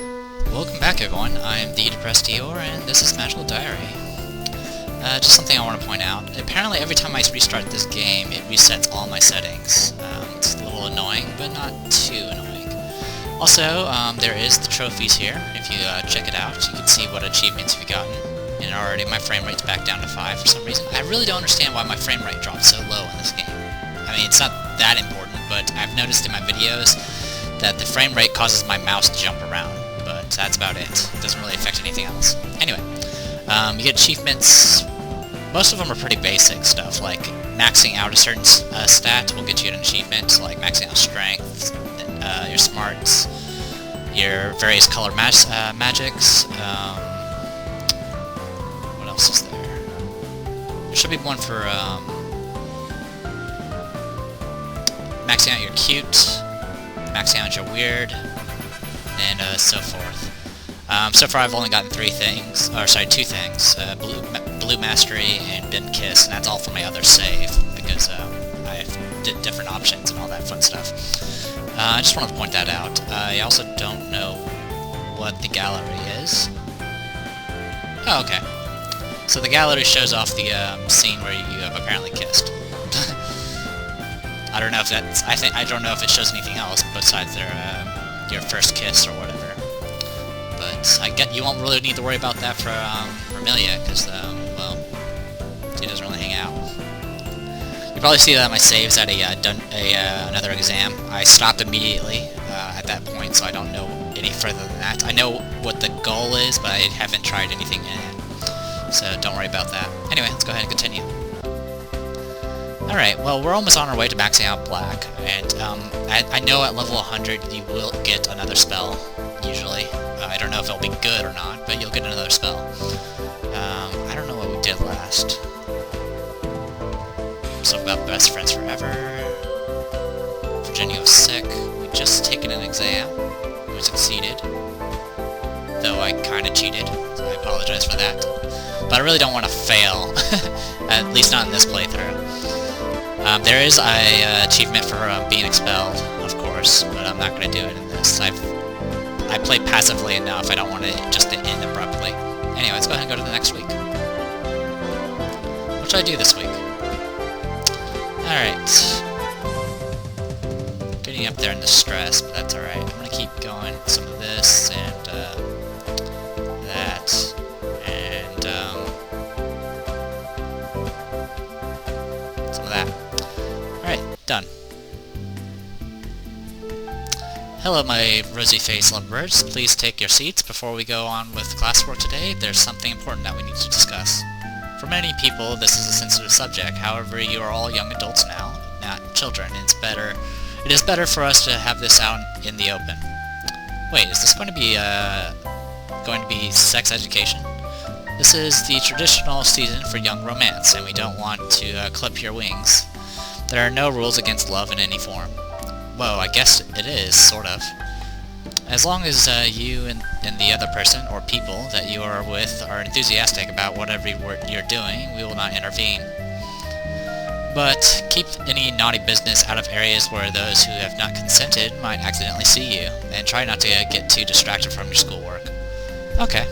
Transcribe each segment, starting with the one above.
Welcome back, everyone. I'm the Depressed Eeyore, and this is Magical Diary. Just something I want to point out. Apparently, every time I restart this game, it resets all my settings. It's a little annoying, but not too annoying. Also, there is the trophies here. If you check it out, you can see what achievements we've gotten. And already my frame rate's back down to 5 for some reason. I really don't understand why my frame rate drops so low in this game. I mean, it's not that important, but I've noticed in my videos that the frame rate causes my mouse to jump around. But that's about it. It doesn't really affect anything else. Anyway, you get achievements. Most of them are pretty basic stuff, like maxing out a certain stat will get you an achievement, like maxing out strength, your smarts, your various color magics. What else is there? There should be one for maxing out your cute, maxing out your weird, and so forth. So far I've only gotten 2 things, Blue Mastery and Bend Kiss, and that's all for my other save, because I did different options and all that fun stuff. I just wanted to point that out. I also don't know what the gallery is. Oh, okay. So the gallery shows off the scene where you have apparently kissed. I don't know if that's. I don't know if it shows anything else besides your first kiss or whatever. But I get you won't really need to worry about that for Remillia, because well, she doesn't really hang out. You probably see that my saves at another exam. I stopped immediately at that point, so I don't know any further than that. I know what the goal is, but I haven't tried anything in it, so don't worry about that. Anyway, let's go ahead and continue. Alright, well, we're almost on our way to maxing out Black, and I know at level 100 you will get another spell, usually. I don't know if it'll be good or not, but you'll get another spell. I don't know what we did last. Something about best friends forever. Virginia was sick. We just taken an exam. We succeeded. Though I kinda cheated, so I apologize for that. But I really don't want to fail. At least not in this playthrough. There is an achievement for being expelled, of course, but I'm not going to do it in this. I play passively enough, I don't want it just to end abruptly. Anyway, let's go ahead and go to the next week. What should I do this week? Alright. Getting up there in the stress, but that's alright. I'm going to keep going. Some of this, and that, and some of that. Alright, done. Hello, my rosy-faced lovebirds. Please take your seats before we go on with classwork today. There's something important that we need to discuss. For many people, this is a sensitive subject. However, you are all young adults now, not children. It is better for us to have this out in the open. Wait, is this going to be sex education? This is the traditional season for young romance, and we don't want to clip your wings. There are no rules against love in any form. Whoa, I guess it is, sort of. As long as you and the other person, or people, that you are with are enthusiastic about whatever you're doing, we will not intervene. But keep any naughty business out of areas where those who have not consented might accidentally see you, and try not to get too distracted from your schoolwork. Okay.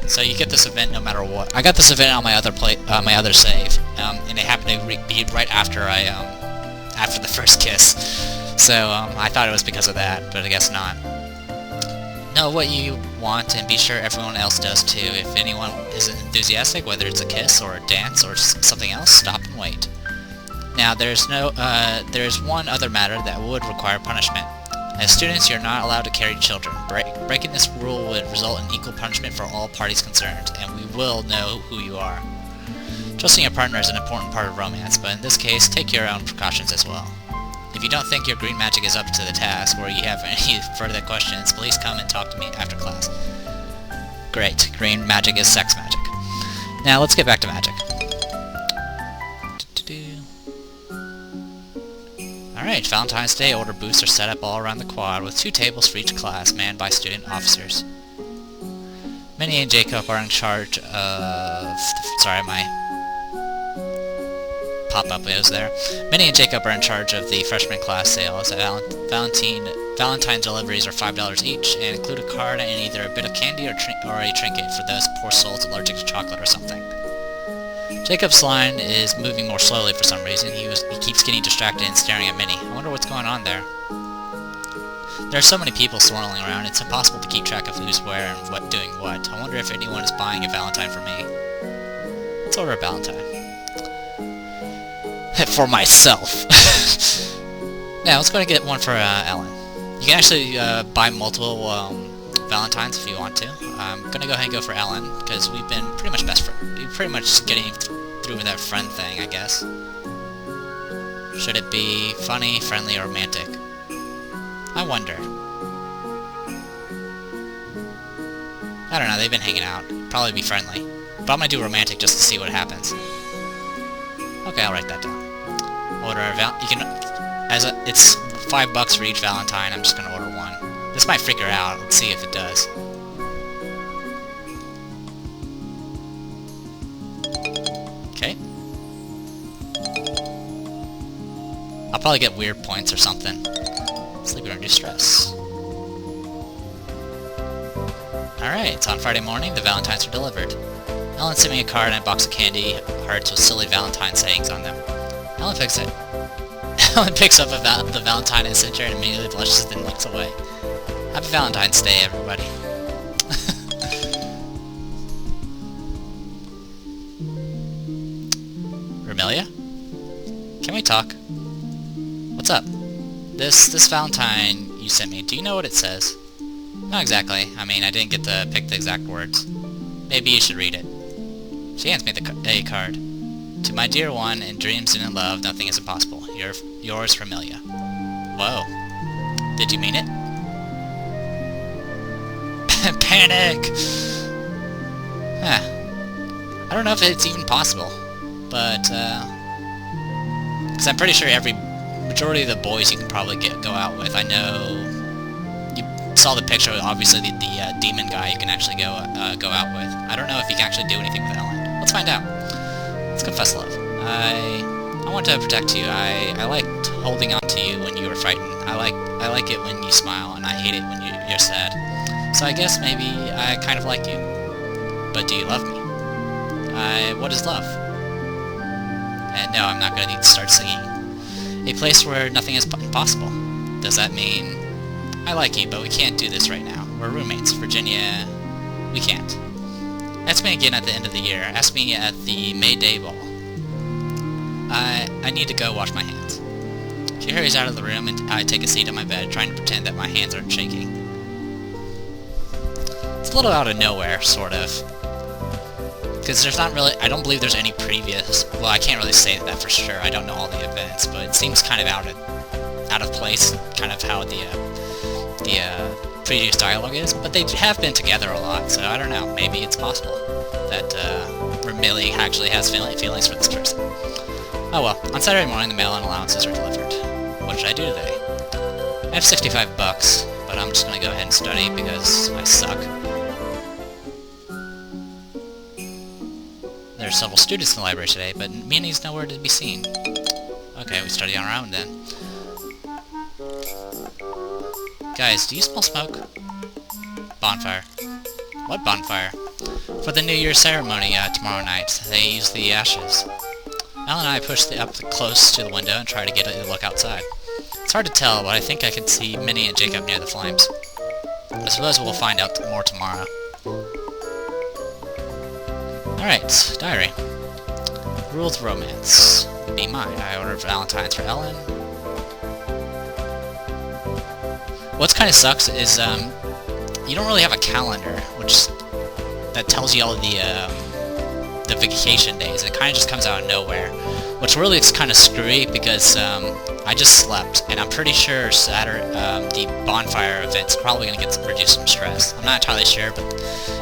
So you get this event no matter what. I got this event on my other save, and it happened to be right after after the first kiss. So, I thought it was because of that, but I guess not. Know what you want, and be sure everyone else does too. If anyone isn't enthusiastic, whether it's a kiss, or a dance, or something else, stop and wait. Now, there's one other matter that would require punishment. As students, you're not allowed to carry children. Breaking this rule would result in equal punishment for all parties concerned, and we will know who you are. Trusting your partner is an important part of romance, but in this case, take your own precautions as well. If you don't think your green magic is up to the task, or you have any further questions, please come and talk to me after class. Great, green magic is sex magic. Now let's get back to magic. Alright, Valentine's Day order booths are set up all around the quad, with 2 tables for each class, manned by student officers. Minnie and Jacob are in charge of... Sorry, my pop-up is there. Minnie and Jacob are in charge of the freshman class sales. Valentine Valentine deliveries are $5 each, and include a card and either a bit of candy or a trinket for those poor souls allergic to chocolate or something. Jacob's line is moving more slowly for some reason. He keeps getting distracted and staring at Minnie. I wonder what's going on there. There are so many people swirling around, it's impossible to keep track of who's where and what doing what. I wonder if anyone is buying a Valentine for me. Let's order a Valentine. For myself. Now, let's go and get one for Ellen. You can actually buy multiple Valentines if you want to. I'm gonna go ahead and go for Ellen, because we've been pretty much best friends. We're pretty much getting through with that friend thing, I guess. Should it be funny, friendly, or romantic? I wonder. I don't know, they've been hanging out. Probably be friendly. But I'm gonna do romantic just to see what happens. Okay, I'll write that down. Order a it's $5 for each Valentine, I'm just gonna order one. This might freak her out, let's see if it does. Okay. I'll probably get weird points or something. Sleep under stress. Alright, it's on Friday morning, the Valentines are delivered. Ellen sent me a card and a box of candy hearts with silly Valentine sayings on them. Ellen picks up the Valentine and sits there and immediately blushes and looks away. Happy Valentine's Day, everybody. Remillia? Can we talk? What's up? This Valentine you sent me, do you know what it says? Not exactly. I mean, I didn't get to pick the exact words. Maybe you should read it. She hands me a card. To my dear one, in dreams and in love, nothing is impossible. Yours, Remillia. Whoa. Did you mean it? Panic! Huh. I don't know if it's even possible, but, because I'm pretty sure majority of the boys you can probably go out with. I know you saw the picture, obviously the demon guy you can actually go out with. I don't know if you can actually do anything with Ellen. Let's find out. Let's confess love. I want to protect you. I liked holding on to you when you were frightened. I like it when you smile, and I hate it when you're sad. So I guess maybe I kind of like you. But do you love me? What is love? And no, I'm not going to need to start singing. A place where nothing is impossible. Does that mean I like you, but we can't do this right now? We're roommates. Virginia, we can't. Ask me again at the end of the year. Ask me at the May Day ball. I need to go wash my hands. She hurries out of the room, and I take a seat on my bed, trying to pretend that my hands aren't shaking. It's a little out of nowhere, sort of. Because there's not really... I don't believe there's any previous... Well, I can't really say that for sure. I don't know all the events, but it seems kind of out of place, kind of how the previous dialogue is. But they have been together a lot, so I don't know. Maybe it's possible that Remillia actually has feelings for this person. Oh well. On Saturday morning, the mail and allowances are delivered. What should I do today? I have $65, but I'm just going to go ahead and study because I suck. There are several students in the library today, but Minnie's nowhere to be seen. Okay, we study on our own then. Guys, do you smell smoke? Bonfire. What bonfire? For the New Year's ceremony tomorrow night, they use the ashes. Al and I push up close to the window and try to get a look outside. It's hard to tell, but I think I can see Minnie and Jacob near the flames. I suppose we'll find out more tomorrow. Alright, diary. Rules of romance. Be mine. I ordered Valentines for Ellen. What's kind of sucks is, you don't really have a calendar, that tells you all the vacation days. It kind of just comes out of nowhere, which really is kind of screwy because, I just slept, and I'm pretty sure the Bonfire event's probably going to reduce some stress. I'm not entirely sure, but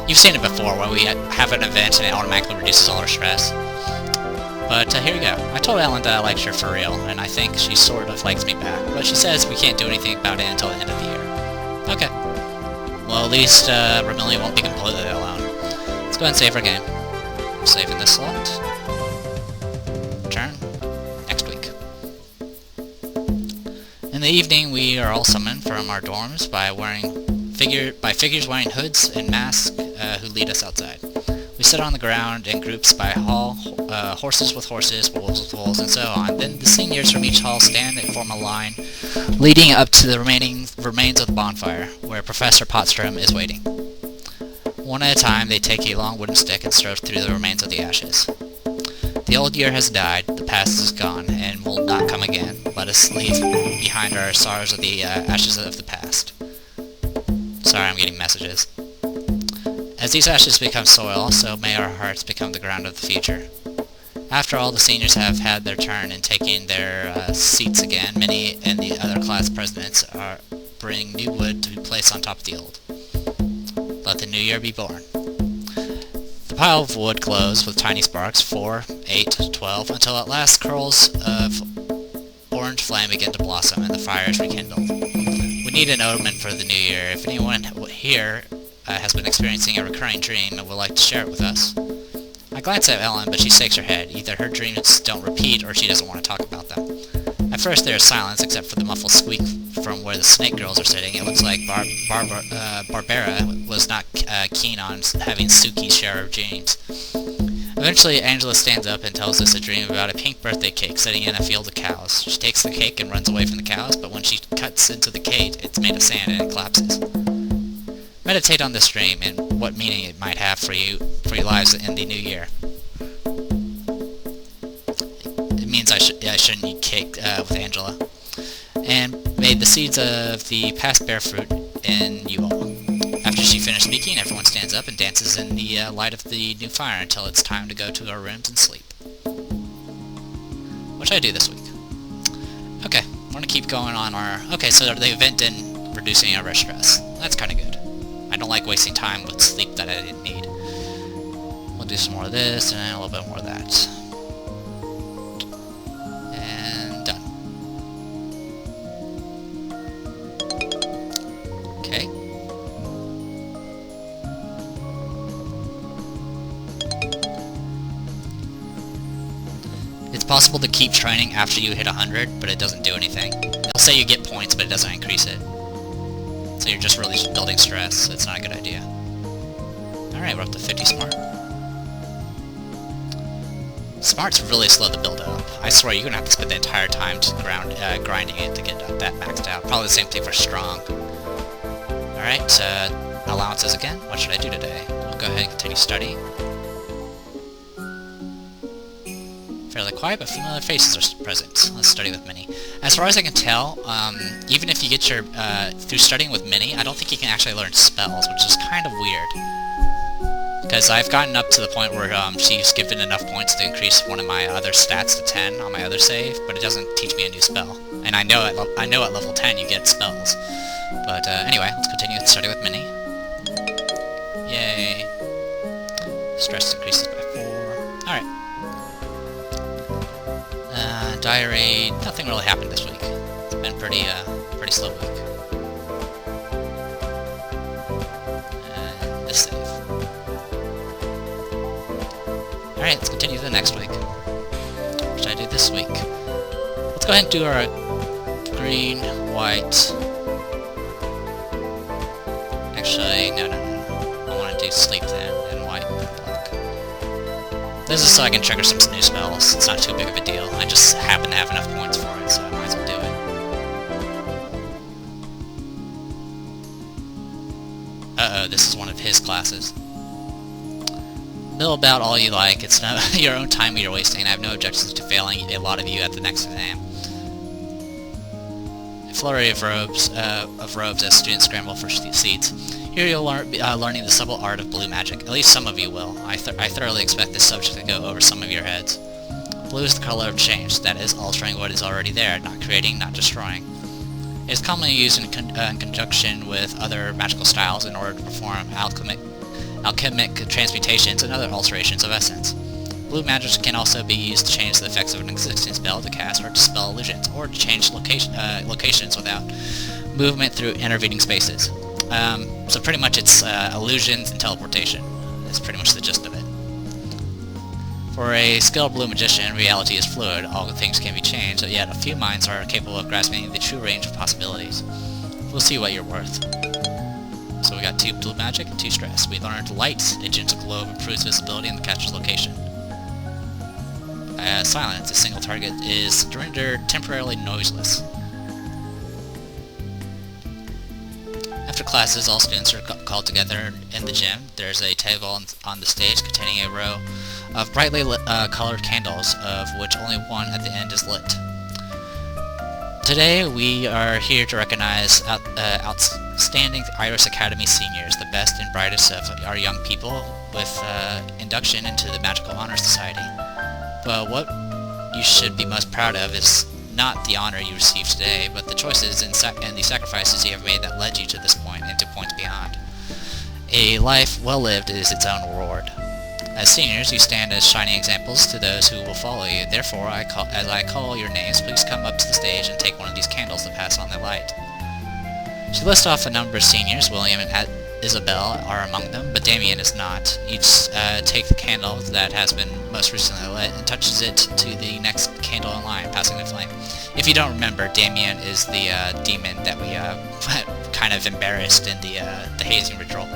you've seen it before, where we have an event and it automatically reduces all our stress. But here we go. I told Ellen that I liked her for real, and I think she sort of likes me back, but she says we can't do anything about it until the end of the year. Okay. Well, at least Remillia won't be completely alone. Let's go ahead and save our game. Saving this slot. Return. Next week. In the evening, we are all summoned from our dorms by figures wearing hoods and masks who lead us outside. We sit on the ground in groups by hall, horses with horses, wolves with wolves, and so on. Then the seniors from each hall stand and form a line, leading up to the remains of the bonfire, where Professor Potstrom is waiting. One at a time, they take a long wooden stick and stir through the remains of the ashes. The old year has died, the past is gone, and will not come again. Let us leave behind our sorrows of the ashes of the past. Sorry, I'm getting messages. As these ashes become soil, so may our hearts become the ground of the future. After all, the seniors have had their turn in taking their seats again. Many and the other class presidents bring new wood to be placed on top of the old. Let the new year be born. The pile of wood glows with tiny sparks, 4, 8, 12, until at last curls of orange flame begin to blossom and the fire is rekindled. We need an omen for the new year. If anyone here has been experiencing a recurring dream and would like to share it with us. I glance at Ellen, but she shakes her head. Either her dreams don't repeat, or she doesn't want to talk about them. At first there is silence, except for the muffled squeak from where the snake girls are sitting. It looks like Barbara was not keen on having Suki's share of dreams. Eventually, Angela stands up and tells us a dream about a pink birthday cake sitting in a field of cows. She takes the cake and runs away from the cows, but when she cuts into the cake, it's made of sand and it collapses. Meditate on this dream and what meaning it might have for your lives in the new year. It means I shouldn't eat cake with Angela. And may the seeds of the past bear fruit in you all. After she finished speaking, everyone stands up and dances in the light of the new fire until it's time to go to our rooms and sleep. What should I do this week? Okay, we're going to keep going on our... Okay, so the event didn't reduce any of our stress. That's kind of good. I don't like wasting time with sleep that I didn't need. We'll do some more of this and a little bit more of that. And done. Okay. It's possible to keep training after you hit 100, but it doesn't do anything. They'll say you get points, but it doesn't increase it. So you're just really building stress, so it's not a good idea. Alright, we're up to 50 smart. Smart's really slow to build up. I swear you're gonna have to spend the entire time just grinding it to get that maxed out. Probably the same thing for strong. Alright, allowances again. What should I do today? We'll go ahead and continue studying. Fairly quiet, but familiar faces are present. Let's study with Minnie. As far as I can tell, even if you get your, through studying with Minnie, I don't think you can actually learn spells, which is kind of weird. Because I've gotten up to the point where she's given enough points to increase one of my other stats to 10 on my other save, but it doesn't teach me a new spell. And I know at level 10 you get spells. But anyway, let's continue to study with Minnie. Yay. Stress increases by 4. Alright. Diary, nothing really happened this week. It's been pretty slow week. And this save. Alright, let's continue to the next week. What should I do this week? Let's go ahead and do our green, white... Actually, no. I want to do sleep then, and white, and black. This is so I can trigger some new spells. It's not too big of a deal. I just happen to have enough points for it, so I might as well do it. Uh-oh, this is one of his classes. Mill about all you like. It's not your own time you're wasting. I have no objections to failing a lot of you at the next exam. A flurry of robes as students scramble for seats. Here you'll learn learning the subtle art of blue magic. At least some of you will. I thoroughly expect this subject to go over some of your heads. Blue is the color of change, that is, altering what is already there, not creating, not destroying. It is commonly used in conjunction with other magical styles in order to perform alchemic transmutations and other alterations of essence. Blue magic can also be used to change the effects of an existing spell, to cast or dispel illusions, or to change locations without movement through intervening spaces. So pretty much it's illusions and teleportation. That's pretty much the gist of it. For a skilled blue magician, reality is fluid, all things can be changed, yet a few minds are capable of grasping the true range of possibilities. We'll see what you're worth. So we got 2 blue magic and 2 stress. We learned light, a gentle globe improves visibility in the catcher's location. Silence, a single target is rendered temporarily noiseless. After classes, all students are called together in the gym. There's a table on the stage containing a row of brightly colored candles, of which only one at the end is lit. Today we are here to recognize outstanding Iris Academy seniors, the best and brightest of our young people, with induction into the Magical Honor Society. But what you should be most proud of is not the honor you received today, but the choices and the sacrifices you have made that led you to this point and to points beyond. A life well lived is its own reward. As seniors, you stand as shining examples to those who will follow you. Therefore, as I call your names, please come up to the stage and take one of these candles to pass on the light. She lists off a number of seniors. William and Isabel are among them, but Damien is not. Each take the candle that has been most recently lit and touches it to the next candle in line, passing the flame. If you don't remember, Damien is the demon that we kind of embarrassed in the hazing ritual.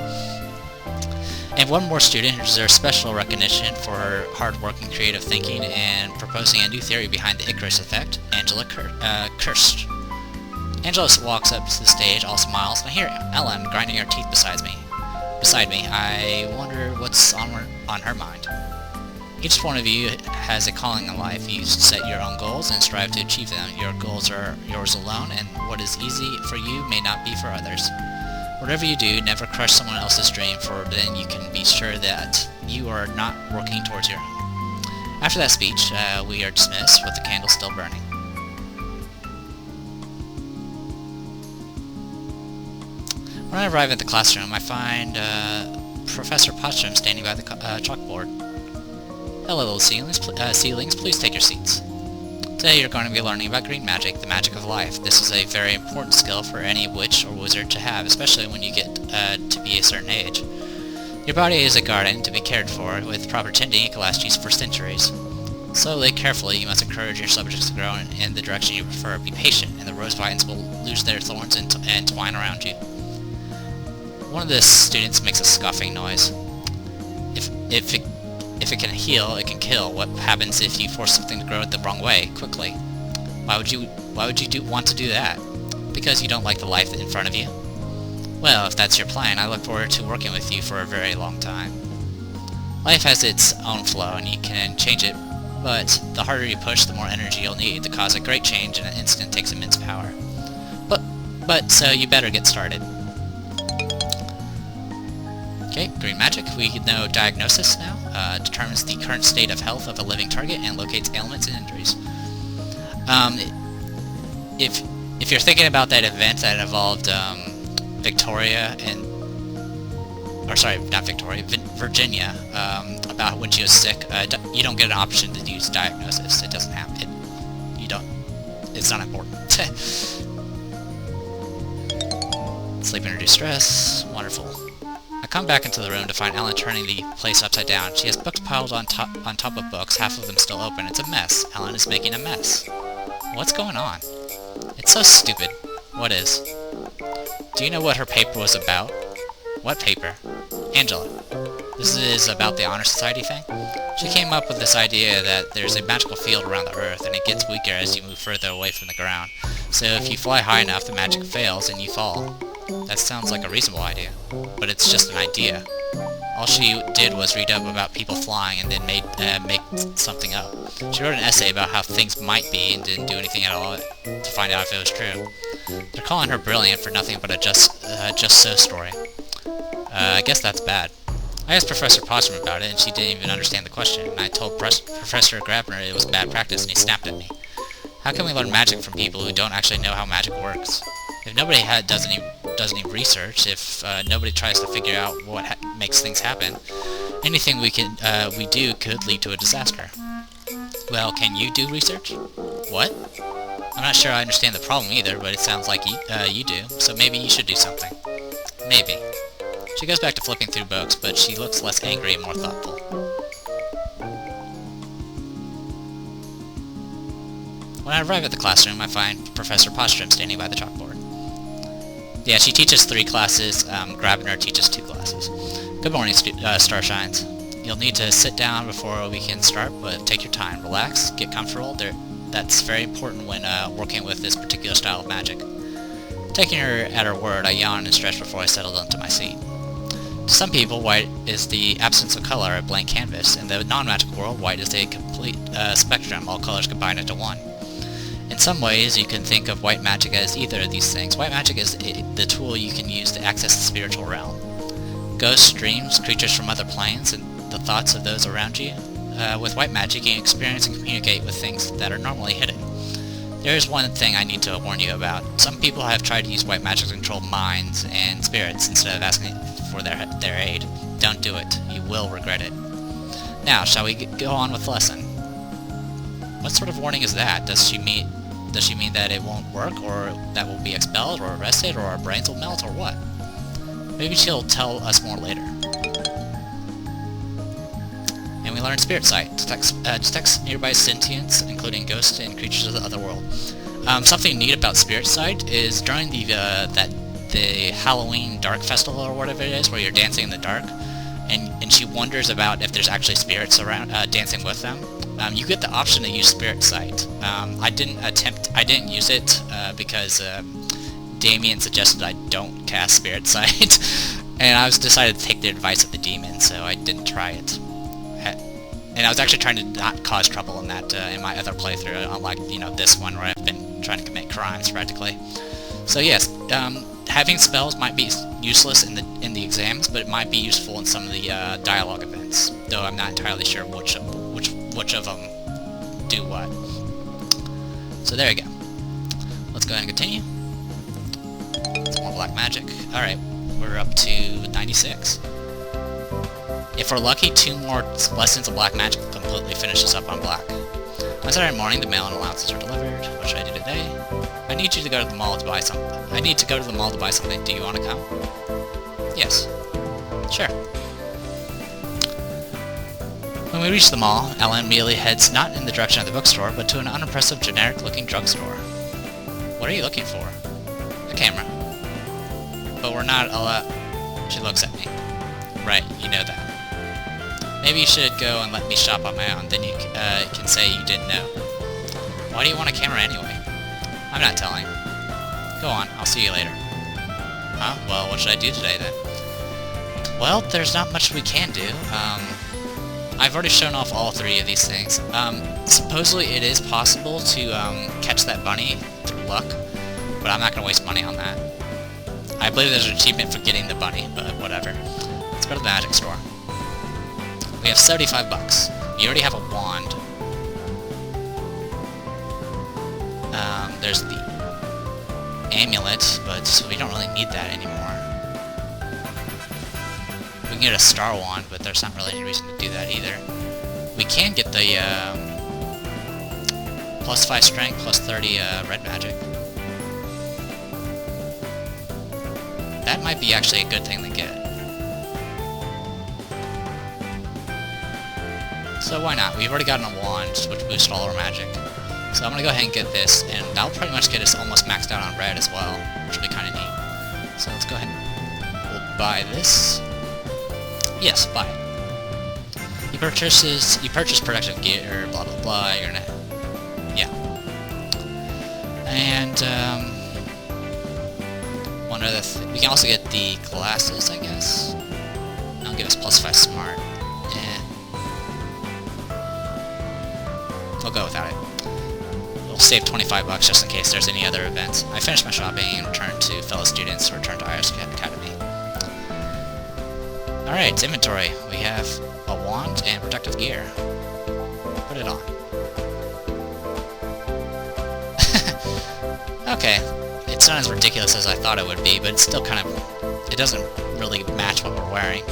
And one more student who deserves special recognition for her hard work and creative thinking and proposing a new theory behind the Icarus effect, Angela Kirst. Angela walks up to the stage, all smiles, and I hear Ellen grinding her teeth beside me. I wonder what's on her mind. Each one of you has a calling in life. You set your own goals and strive to achieve them. Your goals are yours alone, and what is easy for you may not be for others. Whatever you do, never crush someone else's dream, for then you can be sure that you are not working towards your own. After that speech, we are dismissed with the candle still burning. When I arrive at the classroom, I find Professor Potcham standing by the chalkboard. Hello, little seedlings, please take your seats. Today you're going to be learning about green magic, the magic of life. This is a very important skill for any witch or wizard to have, especially when you get to be a certain age. Your body is a garden to be cared for. With proper tending, it can last you for centuries. Slowly, carefully, you must encourage your subjects to grow in the direction you prefer. Be patient, and the rose vines will lose their thorns and twine around you. One of the students makes a scoffing noise. If it can heal, it can kill. What happens if you force something to grow the wrong way, quickly? Why would you want to do that? Because you don't like the life in front of you? Well, if that's your plan, I look forward to working with you for a very long time. Life has its own flow, and you can change it, but the harder you push, the more energy you'll need. To cause a great change in an instant takes immense power. But so you better get started. Okay, green magic. We know diagnosis now. Determines the current state of health of a living target and locates ailments and injuries. If you're thinking about that event that involved Victoria and... or sorry, not Victoria, Virginia, about when she was sick, you don't get an option to use diagnosis. It doesn't happen. It's not important. Sleep and reduce stress. Wonderful. I come back into the room to find Ellen turning the place upside down. She has books piled on top of books, half of them still open. It's a mess. Ellen is making a mess. What's going on? It's so stupid. What is? Do you know what her paper was about? What paper? Angela. This is about the Honor Society thing? She came up with this idea that there's a magical field around the Earth, and it gets weaker as you move further away from the ground. So if you fly high enough, the magic fails and you fall. That sounds like a reasonable idea, but it's just an idea. All she did was read up about people flying and then make something up. She wrote an essay about how things might be and didn't do anything at all to find out if it was true. They're calling her brilliant for nothing but a just so story. I guess that's bad. I asked Professor Potcham about it, and she didn't even understand the question, and I told Professor Grabner it was bad practice, and he snapped at me. How can we learn magic from people who don't actually know how magic works? If nobody does any research, if nobody tries to figure out what makes things happen, anything we do could lead to a disaster. Well, can you do research? What? I'm not sure I understand the problem either, but it sounds like you do, so maybe you should do something. Maybe. She goes back to flipping through books, but she looks less angry and more thoughtful. When I arrive at the classroom, I find Professor Postrum standing by the chalkboard. Yeah, she teaches 3 classes, Grabner teaches 2 classes. Good morning, Starshines. You'll need to sit down before we can start, but take your time. Relax, get comfortable. That's very important when working with this particular style of magic. Taking her at her word, I yawned and stretched before I settled into my seat. To some people, white is the absence of color, a blank canvas. In the non-magical world, white is a complete spectrum, all colors combined into one. In some ways, you can think of white magic as either of these things. White magic is the tool you can use to access the spiritual realm. Ghosts, dreams, creatures from other planes, and the thoughts of those around you. With white magic, you can experience and communicate with things that are normally hidden. There is one thing I need to warn you about. Some people have tried to use white magic to control minds and spirits instead of asking for their aid. Don't do it. You will regret it. Now, shall we go on with the lesson? What sort of warning is that? Does she mean that it won't work, or that we'll be expelled, or arrested, or our brains will melt, or what? Maybe she'll tell us more later. And we learn Spirit Sight. Detects nearby sentients, including ghosts and creatures of the other world. Something neat about Spirit Sight is during the Halloween Dark Festival or whatever it is, where you're dancing in the dark, and she wonders about if there's actually spirits around dancing with them. You get the option to use Spirit Sight. I didn't use it because Damien suggested I don't cast Spirit Sight, and I decided to take the advice of the demon, so I didn't try it. And I was actually trying to not cause trouble in that in my other playthrough, unlike this one where I've been trying to commit crimes practically. So yes, having spells might be useless in the exams, but it might be useful in some of the dialogue events. Though I'm not entirely sure which of them do what. So there you go. Let's go ahead and continue. Some more black magic. All right, we're up to 96. If we're lucky, 2 more lessons of black magic will completely finish us up on black. On Saturday morning, the mail and allowances are delivered. What should I do today? I need you to go to the mall to buy something. Do you want to come? Yes. Sure. When we reach the mall, Alan immediately heads not in the direction of the bookstore, but to an unimpressive, generic-looking drugstore. What are you looking for? A camera. But we're not allowed... She looks at me. Right, you know that. Maybe you should go and let me shop on my own, then you can say you didn't know. Why do you want a camera anyway? I'm not telling. Go on, I'll see you later. Huh? Well, what should I do today then? Well, there's not much we can do. I've already shown off all 3 of these things. Supposedly it is possible to catch that bunny through luck, but I'm not going to waste money on that. I believe there's an achievement for getting the bunny, but whatever. Let's go to the magic store. We have 75 bucks. You already have a wand. There's the amulet, but we don't really need that anymore. We can get a star wand, but there's not really any reason to do that either. We can get the plus 5 strength, plus 30 red magic. That might be actually a good thing to get. So why not? We've already gotten a wand, which boosts all our magic. So I'm going to go ahead and get this, and that'll pretty much get us almost maxed out on red as well, which will be kind of neat. So let's go ahead and we'll buy this. Yes, buy it. You purchase protective gear, blah blah blah, you're gonna... Yeah. And, one other thing, we can also get the glasses, I guess. That'll give us plus 5 smart. We'll go without it. We'll save 25 bucks just in case there's any other events. I finished my shopping and returned to fellow students, returned to Iris Academy. Alright, inventory. We have a wand and protective gear. Put it on. Okay, it's not as ridiculous as I thought it would be, but it's still kind of... It doesn't really match what we're wearing.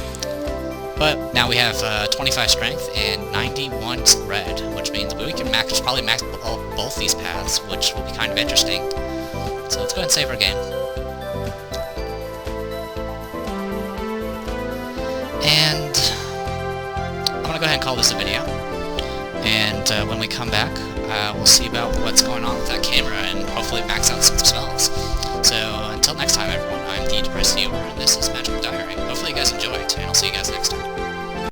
But now we have 25 strength and 91 red, which means we can probably max both these paths, which will be kind of interesting. So let's go ahead and save our game. And I'm going to go ahead and call this a video. And when we come back, we'll see about what's going on with that camera and hopefully max out some spells. So until next time, everyone, I'm the Depressed Viewer, and this is Magical Diary. Hopefully you guys enjoy it too.